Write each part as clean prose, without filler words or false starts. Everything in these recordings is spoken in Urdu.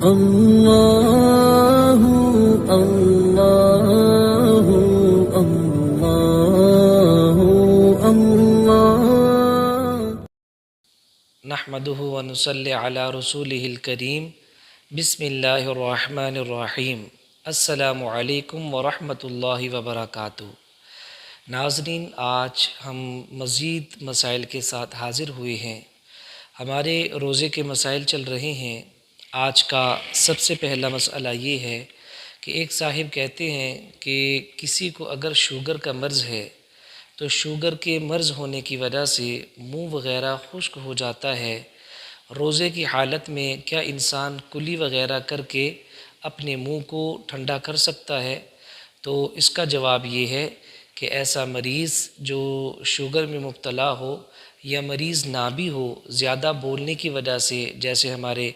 اللہ اللہ اللہ اللہ۔ نحمده ونصلی علی رسولہ الکریم۔ بسم اللہ الرحمن الرحیم۔ السلام علیکم ورحمۃ اللہ وبرکاتہ۔ ناظرین، آج ہم مزید مسائل کے ساتھ حاضر ہوئے ہیں۔ ہمارے روزے کے مسائل چل رہے ہیں۔ آج کا سب سے پہلا مسئلہ یہ ہے کہ ایک صاحب کہتے ہیں کہ کسی کو اگر شوگر کا مرض ہے تو شوگر کے مرض ہونے کی وجہ سے منہ وغیرہ خشک ہو جاتا ہے، روزے کی حالت میں کیا انسان کلی وغیرہ کر کے اپنے منہ کو ٹھنڈا کر سکتا ہے؟ تو اس کا جواب یہ ہے کہ ایسا مریض جو شوگر میں مبتلا ہو یا مریض نہ بھی ہو، زیادہ بولنے کی وجہ سے، جیسے ہمارے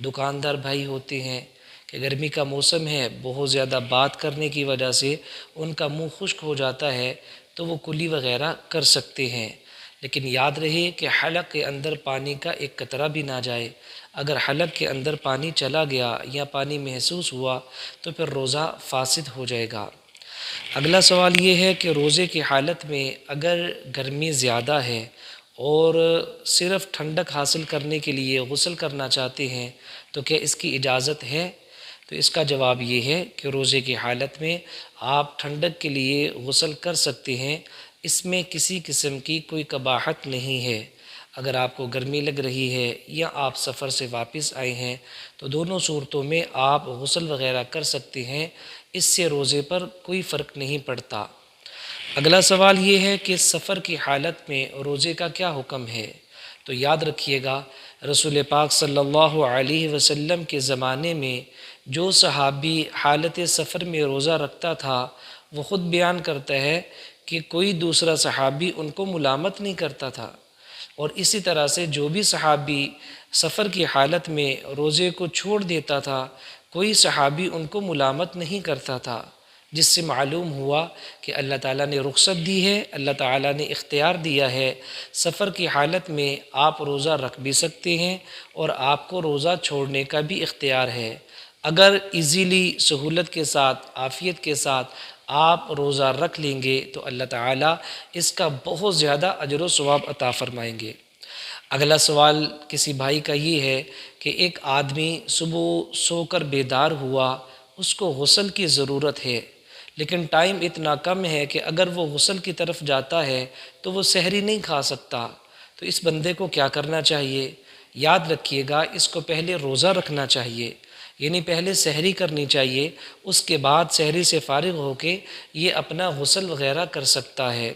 دکاندار بھائی ہوتے ہیں کہ گرمی کا موسم ہے، بہت زیادہ بات کرنے کی وجہ سے ان کا منہ خشک ہو جاتا ہے، تو وہ کلی وغیرہ کر سکتے ہیں۔ لیکن یاد رہے کہ حلق کے اندر پانی کا ایک قطرہ بھی نہ جائے۔ اگر حلق کے اندر پانی چلا گیا یا پانی محسوس ہوا تو پھر روزہ فاسد ہو جائے گا۔ اگلا سوال یہ ہے کہ روزے کی حالت میں اگر گرمی زیادہ ہے اور صرف ٹھنڈک حاصل کرنے کے لیے غسل کرنا چاہتے ہیں تو کیا اس کی اجازت ہے؟ تو اس کا جواب یہ ہے کہ روزے کی حالت میں آپ ٹھنڈک کے لیے غسل کر سکتے ہیں، اس میں کسی قسم کی کوئی قباحت نہیں ہے۔ اگر آپ کو گرمی لگ رہی ہے یا آپ سفر سے واپس آئے ہیں تو دونوں صورتوں میں آپ غسل وغیرہ کر سکتے ہیں، اس سے روزے پر کوئی فرق نہیں پڑتا۔ اگلا سوال یہ ہے کہ سفر کی حالت میں روزے کا کیا حکم ہے؟ تو یاد رکھیے گا، رسول پاک صلی اللہ علیہ وسلم کے زمانے میں جو صحابی حالت سفر میں روزہ رکھتا تھا وہ خود بیان کرتا ہے کہ کوئی دوسرا صحابی ان کو ملامت نہیں کرتا تھا، اور اسی طرح سے جو بھی صحابی سفر کی حالت میں روزے کو چھوڑ دیتا تھا کوئی صحابی ان کو ملامت نہیں کرتا تھا، جس سے معلوم ہوا کہ اللہ تعالیٰ نے رخصت دی ہے، اللہ تعالیٰ نے اختیار دیا ہے، سفر کی حالت میں آپ روزہ رکھ بھی سکتے ہیں اور آپ کو روزہ چھوڑنے کا بھی اختیار ہے۔ اگر ایزیلی، سہولت کے ساتھ، عافیت کے ساتھ آپ روزہ رکھ لیں گے تو اللہ تعالیٰ اس کا بہت زیادہ اجر و ثواب عطا فرمائیں گے۔ اگلا سوال کسی بھائی کا یہ ہے کہ ایک آدمی صبح سو کر بیدار ہوا، اس کو غسل کی ضرورت ہے لیکن ٹائم اتنا کم ہے کہ اگر وہ غسل کی طرف جاتا ہے تو وہ سحری نہیں کھا سکتا، تو اس بندے کو کیا کرنا چاہیے؟ یاد رکھیے گا، اس کو پہلے روزہ رکھنا چاہیے، یعنی پہلے سحری کرنی چاہیے، اس کے بعد سحری سے فارغ ہو کے یہ اپنا غسل وغیرہ کر سکتا ہے۔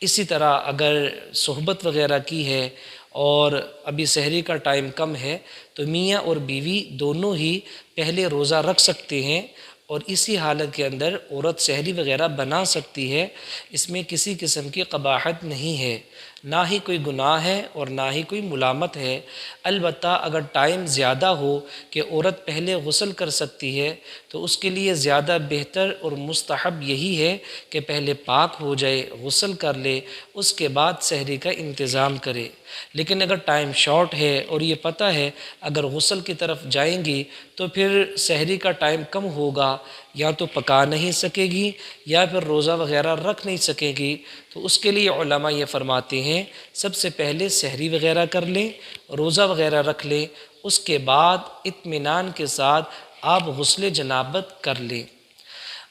اسی طرح اگر صحبت وغیرہ کی ہے اور ابھی سحری کا ٹائم کم ہے تو میاں اور بیوی دونوں ہی پہلے روزہ رکھ سکتے ہیں، اور اسی حالت کے اندر عورت سحری وغیرہ بنا سکتی ہے، اس میں کسی قسم کی قباحت نہیں ہے، نہ ہی کوئی گناہ ہے اور نہ ہی کوئی ملامت ہے۔ البتہ اگر ٹائم زیادہ ہو کہ عورت پہلے غسل کر سکتی ہے تو اس کے لیے زیادہ بہتر اور مستحب یہی ہے کہ پہلے پاک ہو جائے، غسل کر لے، اس کے بعد سحری کا انتظام کرے۔ لیکن اگر ٹائم شارٹ ہے اور یہ پتہ ہے اگر غسل کی طرف جائیں گی تو پھر سحری کا ٹائم کم ہوگا، یا تو پکا نہیں سکے گی یا پھر روزہ وغیرہ رکھ نہیں سکے گی، تو اس کے لیے علماء یہ فرماتے ہیں سب سے پہلے سحری وغیرہ کر لیں، روزہ وغیرہ رکھ لیں، اس کے بعد اطمینان کے ساتھ آپ غسل جنابت کر لیں۔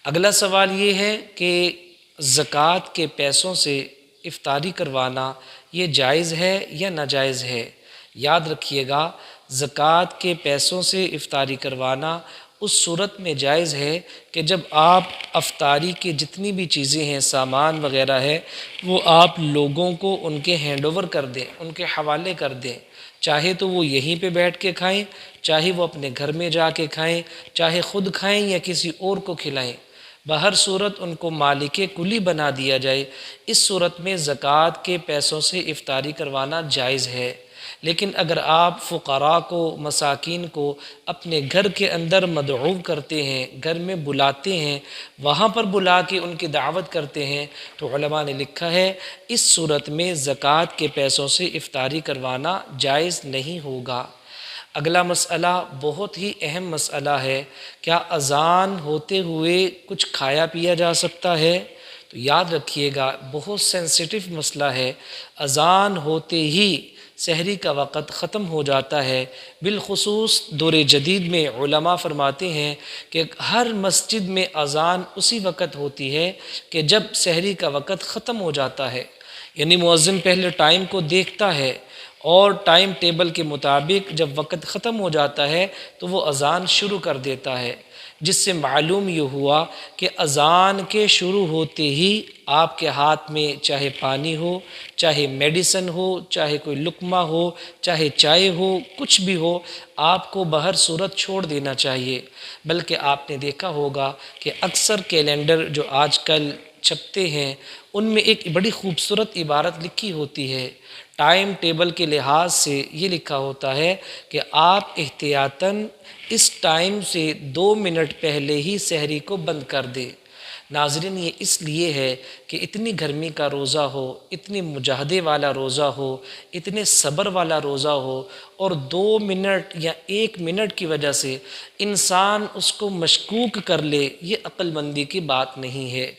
اگلا سوال یہ ہے کہ زکوٰۃ کے پیسوں سے افطاری کروانا یہ جائز ہے یا ناجائز ہے؟ یاد رکھیے گا، زکوٰۃ کے پیسوں سے افطاری کروانا اس صورت میں جائز ہے کہ جب آپ افطاری کی جتنی بھی چیزیں ہیں، سامان وغیرہ ہے، وہ آپ لوگوں کو ان کے ہینڈ اوور کر دیں، ان کے حوالے کر دیں، چاہے تو وہ یہیں پہ بیٹھ کے کھائیں، چاہے وہ اپنے گھر میں جا کے کھائیں، چاہے خود کھائیں یا کسی اور کو کھلائیں، بہر صورت ان کو مالک کلی بنا دیا جائے۔ اس صورت میں زکوٰۃ کے پیسوں سے افطاری کروانا جائز ہے۔ لیکن اگر آپ فقراء کو، مساکین کو اپنے گھر کے اندر مدعو کرتے ہیں، گھر میں بلاتے ہیں، وہاں پر بلا کے ان کی دعوت کرتے ہیں، تو علماء نے لکھا ہے اس صورت میں زکوٰۃ کے پیسوں سے افطاری کروانا جائز نہیں ہوگا۔ اگلا مسئلہ بہت ہی اہم مسئلہ ہے، کیا اذان ہوتے ہوئے کچھ کھایا پیا جا سکتا ہے؟ تو یاد رکھیے گا، بہت سینسیٹیو مسئلہ ہے۔ اذان ہوتے ہی سحری کا وقت ختم ہو جاتا ہے۔ بالخصوص دور جدید میں علماء فرماتے ہیں کہ ہر مسجد میں اذان اسی وقت ہوتی ہے کہ جب سحری کا وقت ختم ہو جاتا ہے، یعنی مؤذن پہلے ٹائم کو دیکھتا ہے اور ٹائم ٹیبل کے مطابق جب وقت ختم ہو جاتا ہے تو وہ اذان شروع کر دیتا ہے، جس سے معلوم یہ ہوا کہ اذان کے شروع ہوتے ہی آپ کے ہاتھ میں چاہے پانی ہو، چاہے میڈیسن ہو، چاہے کوئی لقمہ ہو، چاہے چائے ہو، کچھ بھی ہو، آپ کو بہر صورت چھوڑ دینا چاہیے۔ بلکہ آپ نے دیکھا ہوگا کہ اکثر کیلنڈر جو آج کل چھپتے ہیں ان میں ایک بڑی خوبصورت عبارت لکھی ہوتی ہے، ٹائم ٹیبل کے لحاظ سے یہ لکھا ہوتا ہے کہ آپ احتیاطاً اس ٹائم سے 2 منٹ پہلے ہی سحری کو بند کر دیں۔ ناظرین، یہ اس لیے ہے کہ اتنی گرمی کا روزہ ہو، اتنی مجاہدے والا روزہ ہو، اتنے صبر والا روزہ ہو، اور 2 منٹ یا 1 منٹ کی وجہ سے انسان اس کو مشکوک کر لے، یہ عقل مندی کی بات نہیں ہے۔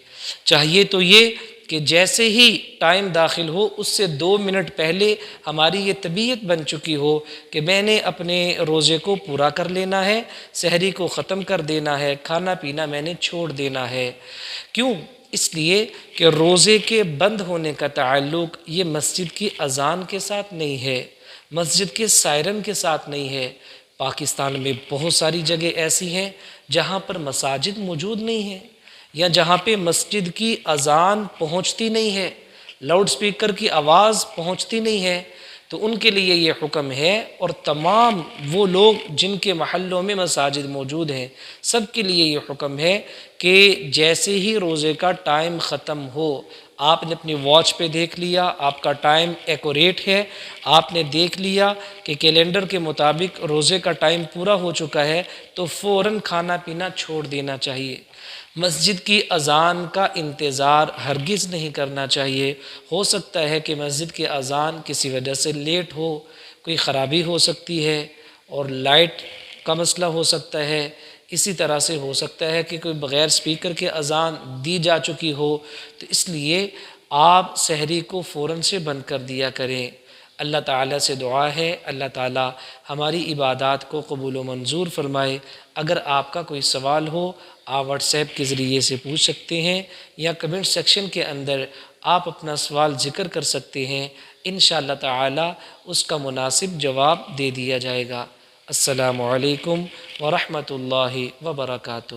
چاہیے تو یہ کہ جیسے ہی ٹائم داخل ہو اس سے 2 منٹ پہلے ہماری یہ طبیعت بن چکی ہو کہ میں نے اپنے روزے کو پورا کر لینا ہے، سحری کو ختم کر دینا ہے، کھانا پینا میں نے چھوڑ دینا ہے۔ کیوں؟ اس لیے کہ روزے کے بند ہونے کا تعلق یہ مسجد کی اذان کے ساتھ نہیں ہے، مسجد کے سائرن کے ساتھ نہیں ہے۔ پاکستان میں بہت ساری جگہ ایسی ہیں جہاں پر مساجد موجود نہیں ہیں، یا جہاں پہ مسجد کی اذان پہنچتی نہیں ہے، لاؤڈ سپیکر کی آواز پہنچتی نہیں ہے، تو ان کے لیے یہ حکم ہے، اور تمام وہ لوگ جن کے محلوں میں مساجد موجود ہیں سب کے لیے یہ حکم ہے کہ جیسے ہی روزے کا ٹائم ختم ہو، آپ نے اپنی واچ پہ دیکھ لیا آپ کا ٹائم ایکوریٹ ہے، آپ نے دیکھ لیا کہ کیلنڈر کے مطابق روزے کا ٹائم پورا ہو چکا ہے، تو فوراً کھانا پینا چھوڑ دینا چاہیے۔ مسجد کی اذان کا انتظار ہرگز نہیں کرنا چاہیے۔ ہو سکتا ہے کہ مسجد کی اذان کسی وجہ سے لیٹ ہو، کوئی خرابی ہو سکتی ہے، اور لائٹ کا مسئلہ ہو سکتا ہے، اسی طرح سے ہو سکتا ہے کہ کوئی بغیر سپیکر کے اذان دی جا چکی ہو، تو اس لیے آپ سحری کو فوراً سے بند کر دیا کریں۔ اللہ تعالیٰ سے دعا ہے اللہ تعالیٰ ہماری عبادات کو قبول و منظور فرمائے۔ اگر آپ کا کوئی سوال ہو آپ واٹس ایپ کے ذریعے سے پوچھ سکتے ہیں، یا کمنٹ سیکشن کے اندر آپ اپنا سوال ذکر کر سکتے ہیں، انشاءاللہ تعالیٰ اس کا مناسب جواب دے دیا جائے گا۔ السلام علیکم ورحمۃ اللہ وبرکاتہ۔